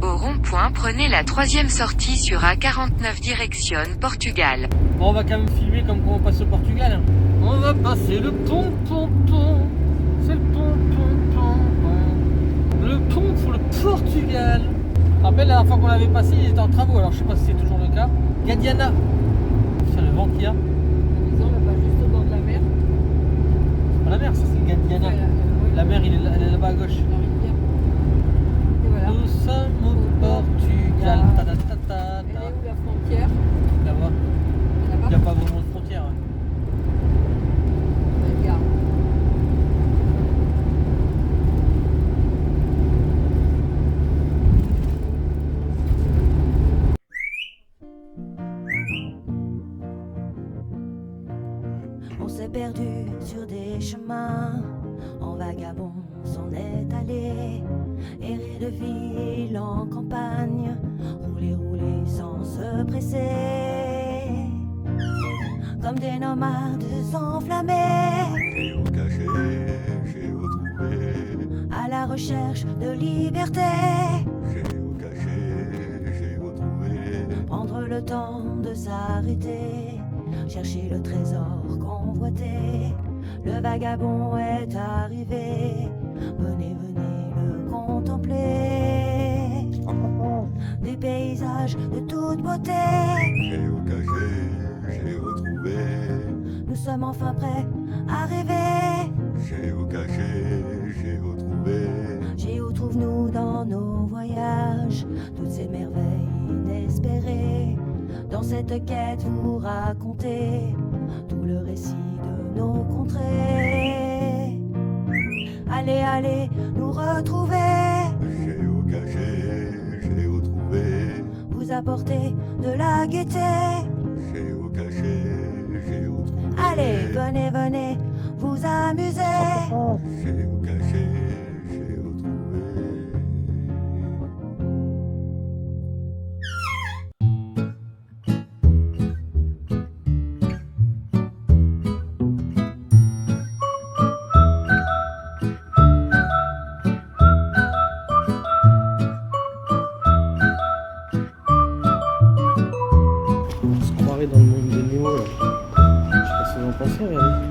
Au rond-point, prenez la 3e sortie sur A49 direction Portugal. Bon, on va quand même filmer comme quand on passe au Portugal. On va passer le pont. C'est le pont. Le pont pour le Portugal. Je me rappelle la dernière fois qu'on l'avait passé, il était en travaux, alors je sais pas si c'est toujours le cas. Gadiana. C'est le vent qu'il y a. La maison là-bas, juste au bord de la mer. C'est pas la mer, ça c'est Gadiana. Oui, La mer, elle est là-bas à gauche. la rivière. Et voilà. Nous sommes au Portugal. Elle est où la frontière? Là-bas. Là-bas. Il n'y a pas vraiment de frontière. Regarde. On s'est perdu sur des chemins, en vagabond s'en est allé, errer de ville en campagne, rouler sans se presser, comme des nomades enflammés, Géocaché, géotrouvé, à la recherche de liberté, géocaché, géotrouvé, prendre le temps de s'arrêter, chercher le trésor convoité. Le vagabond est arrivé, venez le contempler. Des paysages de toute beauté, géocaché, géotrouvé, nous sommes enfin prêts à rêver. géocaché, géotrouvé, Géo trouve-nous dans nos voyages, toutes ces merveilles inespérées. Dans cette quête vous racontez tout le récit de nos contrées. Allez, nous retrouver, géocaché, géotrouvé, vous apporter de la gaieté. géocaché, géotrouvé, Allez, venez, vous amuser. géocaché, géotrouvé. On se croirait dans le monde de Nemo. Là. Je sais pas si vous en pensez, regardez.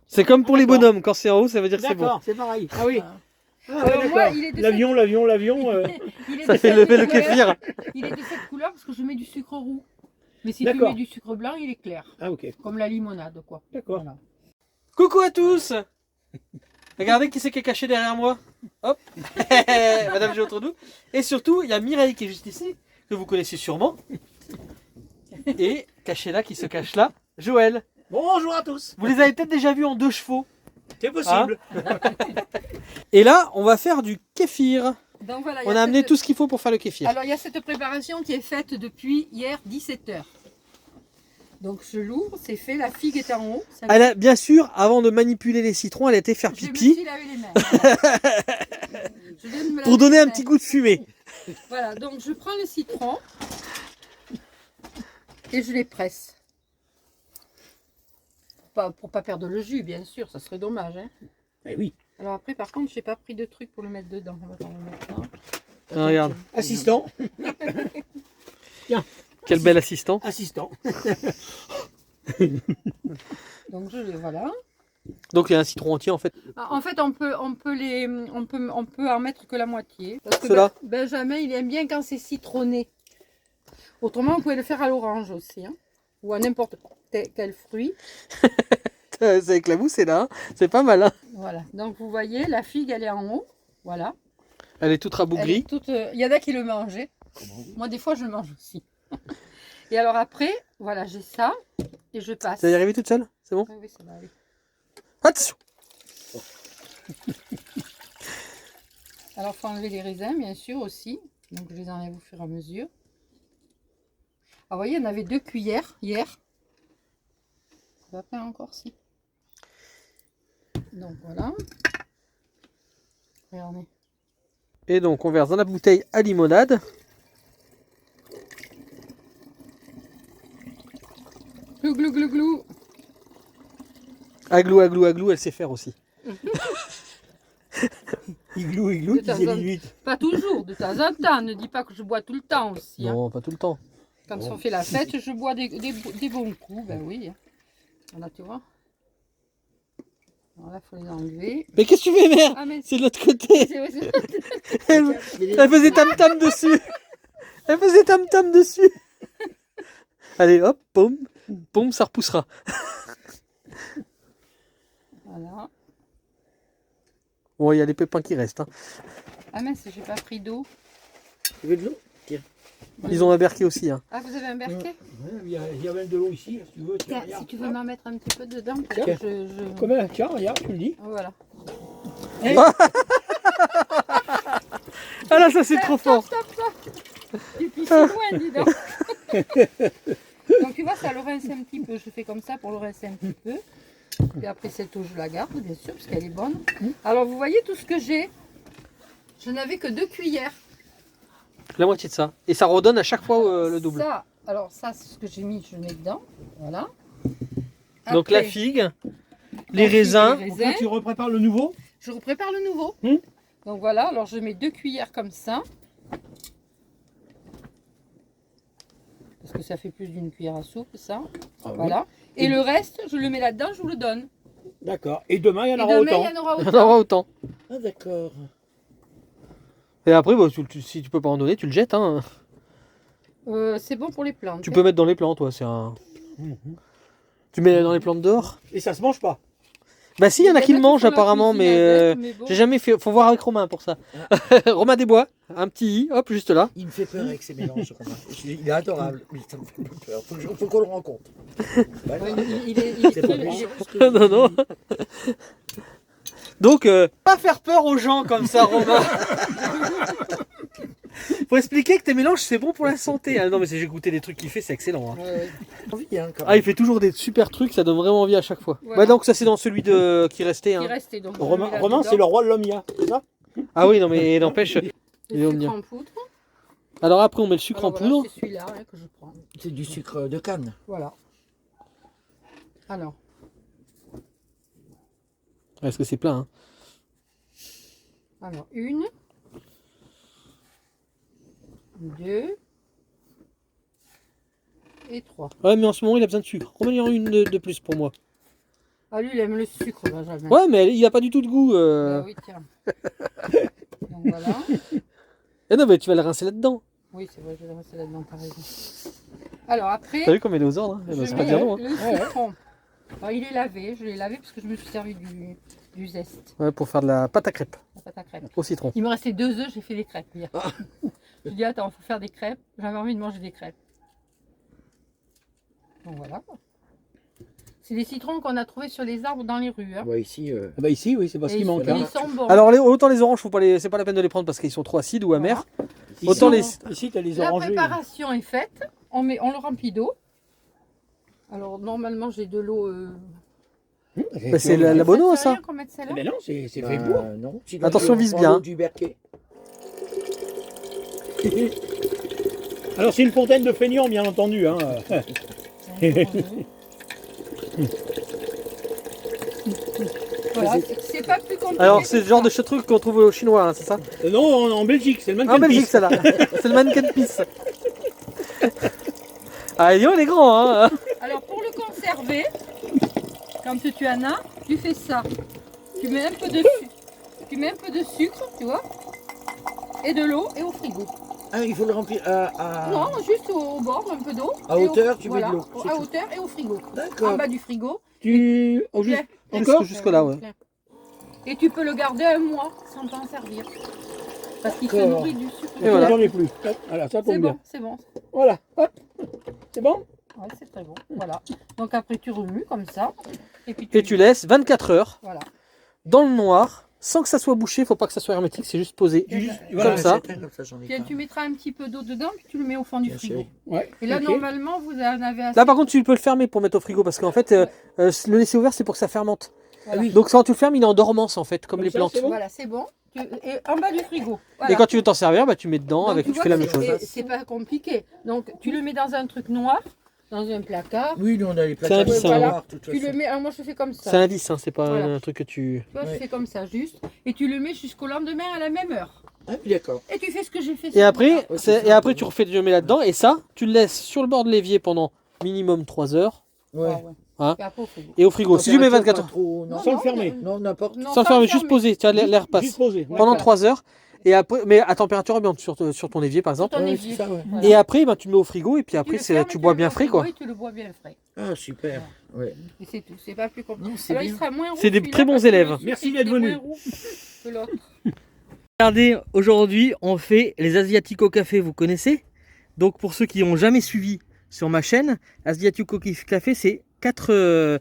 C'est comme pour les bonhommes, quand c'est en haut, ça veut dire que c'est bon. D'accord, c'est pareil. Ah oui. Moi, il est de L'avion. il est Ça de fait cette lever le couleur. kéfir. Il est de cette couleur parce que je mets du sucre roux. Mais si tu D'accord. mets du sucre blanc, il est clair. Ah ok. Comme la limonade, quoi. D'accord. Voilà. Coucou à tous. Regardez qui c'est qui est caché derrière moi. Hop. Madame G entre nous. Et surtout, il y a Mireille qui est juste ici, que vous connaissez sûrement. Et caché là, qui se cache là, Joël. Bonjour à tous. Vous les avez peut-être déjà vus en 2 chevaux. C'est possible. Et là, on va faire du kéfir. Donc voilà, il y On a amené cette- tout ce qu'il faut pour faire le kéfir. Alors il y a cette préparation qui est faite depuis hier 17h. Donc je l'ouvre, c'est fait, la figue est en haut. Ça Elle a, bien sûr, avant de manipuler les citrons, elle a été faire Je me pipi suis lavé les mains. Voilà. Je viens de me pour laver donner les un mains. petit goût de fumée. Voilà, donc je prends le citron et je les presse. Pour pas perdre le jus, bien sûr, ça serait dommage. Hein. Eh oui. Alors après, par contre, j'ai pas pris de truc pour le mettre dedans. On va pas le mettre là. Ah, regarde, Assistant. quel bel assistant. Assistant. Donc je les voilà. Donc il y a un citron entier en fait. Ah, en fait, on peut en mettre que la moitié. Parce que Cela. Benjamin, il aime bien quand c'est citronné. Autrement, vous pouvez le faire à l'orange aussi, hein, ou à n'importe quel fruit. C'est avec la mousse, c'est là. Hein. C'est pas mal. Hein. Voilà. Donc vous voyez, la figue, elle est en haut. Voilà. Elle est toute Elle est rabougrie. toute, il y en a qui le mangent. Hein. Moi, des fois, je le mange aussi. Et alors après, voilà, j'ai ça et je passe. Ça y est arrivé toute seule. C'est bon. Oui, oui, ça va aller. Attention. Alors, il faut enlever les raisins, bien sûr, aussi. Donc, je les enlève au fur et à mesure. Ah, vous voyez, il y en avait 2 cuillères hier. Ça va pas encore, si. Donc, voilà. Regardez. Et donc on verse dans la bouteille à limonade. Glou, glou, glou, glou. Aglou, aglou, aglou, elle sait faire aussi. Igloo, igloo, De temps disait en- Minuit. Pas toujours, de temps en temps. Ne dis pas que je bois tout le temps aussi. Hein. Non, pas tout le temps. Quand on fait la fête, je bois des bons coups. Ben oui. Voilà, tu vois. Voilà, il faut les enlever. Mais qu'est-ce que tu fais, mère? Ah, mais C'est de l'autre côté. c'est- Elle faisait tam-tam dessus. Elle faisait tam-tam dessus. Allez, hop, poum, poum, ça repoussera. Voilà. Bon, il y a les pépins qui restent. Hein. Ah mince, j'ai pas pris d'eau. Tu veux de l'eau? Tiens. Ils ont un berquet aussi. Hein. Ah, vous avez un berquet? Ouais, il y a même de l'eau ici, si tu veux. Tiens, Tiens, regarde. si tu veux m'en mettre un petit peu dedans, pour Tiens. que je... Comment? Tiens, regarde, tu le dis. Voilà. Ah là, ça c'est trop fort. Stop, stop. Depuis si loin, dis donc. Donc tu vois, ça le rince un petit peu. Je fais comme ça pour le rincer un petit peu. Et après cette eau, je la garde, bien sûr, parce qu'elle est bonne. Alors vous voyez tout ce que j'ai. Je n'avais que 2 cuillères. La moitié de ça. Et ça redonne à chaque fois le double. Ça, alors ça, c'est ce que j'ai mis, je mets dedans. Voilà. Donc la Après, figue, les la figue et raisins. les Donc là, tu reprépares le nouveau. Je prépare le nouveau. Hmm. Donc voilà, alors je mets 2 cuillères comme ça. Parce que ça fait plus d'une cuillère à soupe, ça. Ah oui. Voilà. Et le reste, je le mets là-dedans, je vous le donne. D'accord. Et demain, il y en Et aura demain, autant. il y en aura Il y en autant. aura autant. Ah, d'accord. Et après, bah, si tu peux pas en donner, tu le jettes. Hein. C'est bon pour les plantes. Tu peux mettre dans les plantes, toi. C'est un... Tu mets dans les plantes dehors? Et ça se mange pas. Bah si, il y en a qui le mangent font la apparemment, cuisine mais avec, mais bon. j'ai jamais fait. Faut voir avec Romain pour ça. Romain Desbois, un petit i, hop, juste là. Il me fait peur avec ses mélanges, Romain. Il est adorable, mais ça me fait peur. Faut qu'on le rencontre. Ouais, il est C'est pas très- méchant, ce que je Non, non. dis. Donc, pas faire peur aux gens comme ça, Romain. Faut expliquer que tes mélanges c'est bon pour la santé. Ah non, mais j'ai goûté des trucs qu'il fait, c'est excellent. Hein. Ouais, Envie, hein, quand Ah, il même. fait toujours des super trucs, ça donne vraiment envie à chaque fois. Voilà. Bah donc ça c'est dans celui qui restait. qui Hein. restait. Donc, je le Romain, mets Romain, là-dedans. c'est le roi de l'omnia, c'est ça? Ah oui, non mais n'empêche. Le il est sucre omnia. en poudre. Alors après on met le sucre Alors en voilà, poudre. c'est celui-là hein, que je prends. C'est du sucre de canne. Voilà. Alors, Est-ce que c'est plein hein. alors, 1, 2 et 3. Ouais, mais en ce moment il a besoin de sucre. Romain il y en a une de plus pour moi. Ah, lui, il aime le sucre, Benjamin. Ouais, mais il a pas du tout de goût. Ah oui, tiens. Donc voilà. Eh non, mais tu vas le rincer là-dedans. Oui, c'est vrai, je vais le rester là-dedans, t'as raison. Alors après, T'as vu comme il est aux ordres hein. Eh ben, je c'est pas mets dire non. Hein. le citron. Alors, il est lavé, je l'ai lavé parce que je me suis servi du zeste, Ouais, pour faire de la pâte à crêpes la pâte à crêpes. au citron. Il me restait 2 œufs, j'ai fait des crêpes hier. Je dis attends, faut faire des crêpes. J'avais envie de manger des crêpes. Donc voilà. C'est des citrons qu'on a trouvés sur les arbres dans les rues. Hein. Ouais, ici, Ah bah ici, oui, c'est pas ce Et qui ils, manque. et Hein. ils sont bons. Alors autant les oranges, c'est pas la peine de les prendre parce qu'ils sont trop acides ou amers. Ici, Autant les... Ici, tu as les La orangers. préparation est faite. On le remplit d'eau. Alors normalement j'ai de l'eau. Bah, c'est la bonne eau, Ça ça. sert à rien qu'on mette celle-là. Mais non, c'est fait bah, pour. non. Attention, vise bien. Du Berquet. Alors, c'est une fontaine de feignants, bien entendu. Hein. Voilà, c'est pas plus compliqué. Alors que c'est le genre ça. de truc qu'on trouve au chinois, hein, c'est ça? Non, en Belgique, c'est le mannequin En Belgique, celle-là. C'est le mannequin piece. Ah, Lyon, il est grand, hein. Alors pour le conserver, quand tu en as, tu fais ça. Tu mets un peu de sucre, tu vois, et de l'eau et au frigo. Ah, il faut le remplir à... Non, juste au bord, un peu d'eau. À et hauteur, au, tu mets de l'eau, c'est À tout. hauteur et au frigo. En D'accord. bas du frigo. Tu... Oh, juste... Plein. Encore Jusque-là, ouais. Et tu peux le garder un mois sans t'en servir. Parce qu'il se D'accord. nourrit du sucre. Et voilà. J'en ai plus. Hop, voilà, ça C'est tombe bien. bon, c'est bon. Voilà, hop. C'est bon? Ouais, c'est très bon. Voilà. Donc après tu remues comme ça. Et puis Et tu laisses 24 heures Voilà. dans le noir, sans que ça soit bouché, faut pas que ça soit hermétique, c'est juste posé. Voilà, Comme ça. Comme ça, j'en ai Puis pas. tu mettras un petit peu d'eau dedans, puis tu le mets au fond du Bien frigo. sûr. Ouais. Et là, ok. normalement, vous en avez assez. Là par contre tu peux le fermer pour mettre au frigo parce qu'en fait le laisser ouvert c'est pour que ça fermente. Voilà. oui. Donc quand tu le fermes il est en dormance en fait, comme Comme les ça, plantes. c'est bon. Voilà, c'est bon. Et en bas du frigo. Voilà. Et quand tu veux t'en servir, bah, tu mets dedans Donc, avec, tu vois fais la que même chose. c'est pas compliqué. Donc tu le mets dans un truc noir, dans un placard. Oui, nous on a les un placards indice, de hein. noir, de toute Tu le façon. mets. Alors moi je fais comme ça. C'est un indice, hein, c'est pas Voilà. un truc que tu... Tu vois, je Ouais. fais comme ça juste. Et tu le mets jusqu'au lendemain à la même heure. Ah oui, d'accord. Et tu fais ce que j'ai fait. Et après, Ouais, c'est ça. et après tu refais du mets là-dedans et ça, tu le laisses sur le bord de l'évier pendant minimum 3 heures Ouais. Hein. Et après au frigo. et au frigo. Si tu mets 24 Température heures, pas trop, non. Sans le fermer. Non, n'importe. Non, sans le fermer, juste poser, tu vois, l'air passe. Juste posé. Ouais. Pendant Voilà. 3 heures. Et après, mais à température ambiante sur ton évier par exemple. Ton Ouais, évier. c'est ça, ouais. Voilà. Et après, ben, tu le mets au frigo et puis après le fermes et tu bois le bien mets au frais frigo quoi. et tu le bois bien frais. Ah, super. Ouais. Et c'est tout. C'est pas plus compliqué. Non, c'est Alors il bien. sera moins roux. C'est des celui-là, très bons parce que élèves. le sucre, Merci il d'être est venu. moins roux que l'autre. Regardez, aujourd'hui, on fait les Asiatiques au café, vous connaissez? Donc pour ceux qui n'ont jamais suivi sur ma chaîne, Asiatiques au café, c'est 4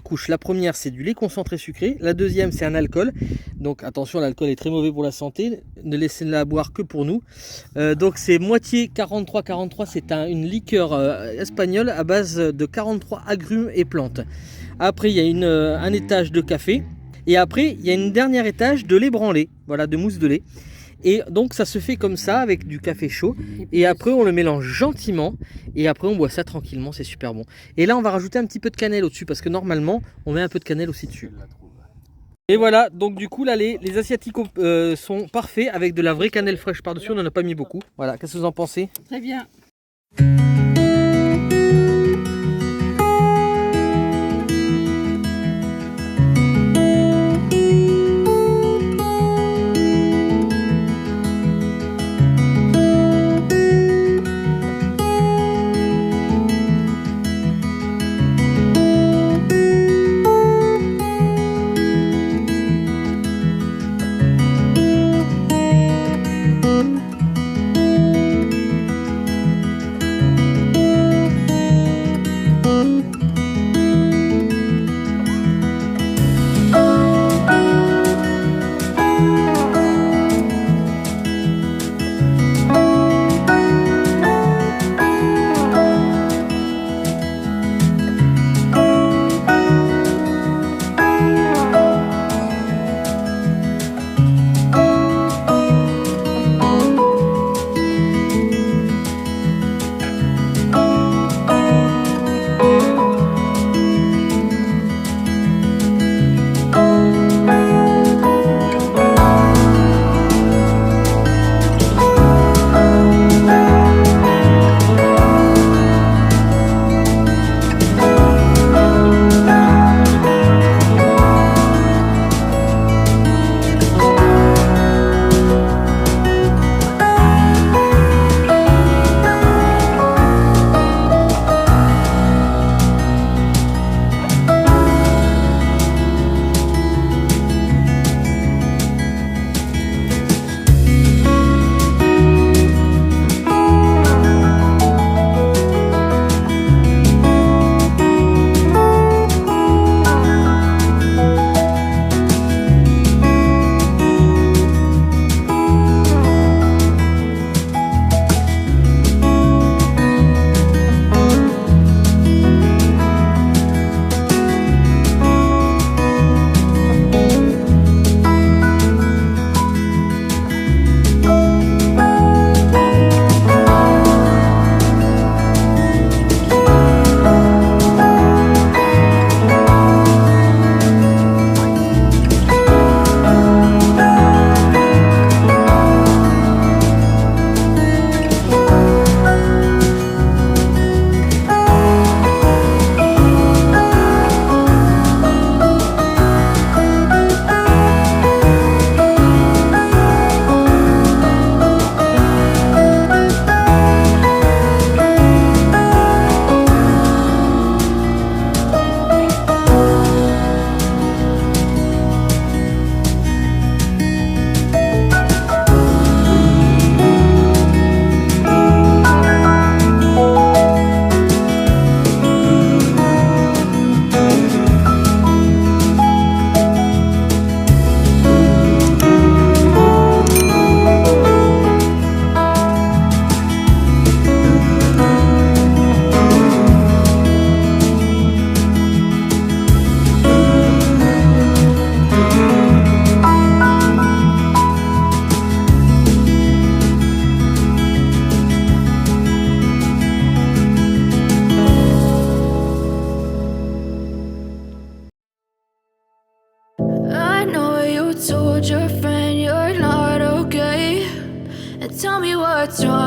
couches. La première, c'est du lait concentré sucré. La deuxième, c'est un alcool. Donc attention, l'alcool est très mauvais pour la santé. Ne laissez-la boire que pour nous. Donc c'est moitié 43. 43, c'est une liqueur espagnole à base de 43 agrumes et plantes. Après, il y a un étage de café. Et après, il y a une dernière étage de lait branlé. Voilà, de mousse de lait. Et donc ça se fait comme ça avec du café chaud. Et après on le mélange gentiment. Et après on boit ça tranquillement, c'est super bon. Et là on va rajouter un petit peu de cannelle au-dessus. Parce que normalement on met un peu de cannelle aussi dessus. Et voilà, donc du coup là les Asiatiques sont parfaits avec de la vraie cannelle fraîche par-dessus. On n'en a pas mis beaucoup. Voilà, qu'est-ce que vous en pensez? Très bien.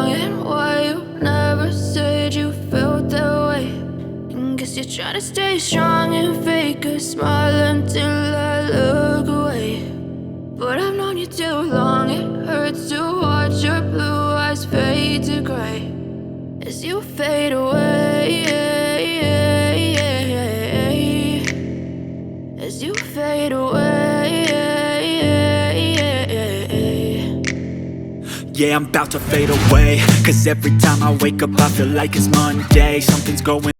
longing why you never said you felt that way. And guess you're trying to stay strong and fake a smile until I look away. But I've known you too long, it hurts to watch your blue eyes fade to gray as you fade away, as you fade away. Yeah, I'm about to fade away, 'cause every time I wake up I feel like it's Monday. Something's going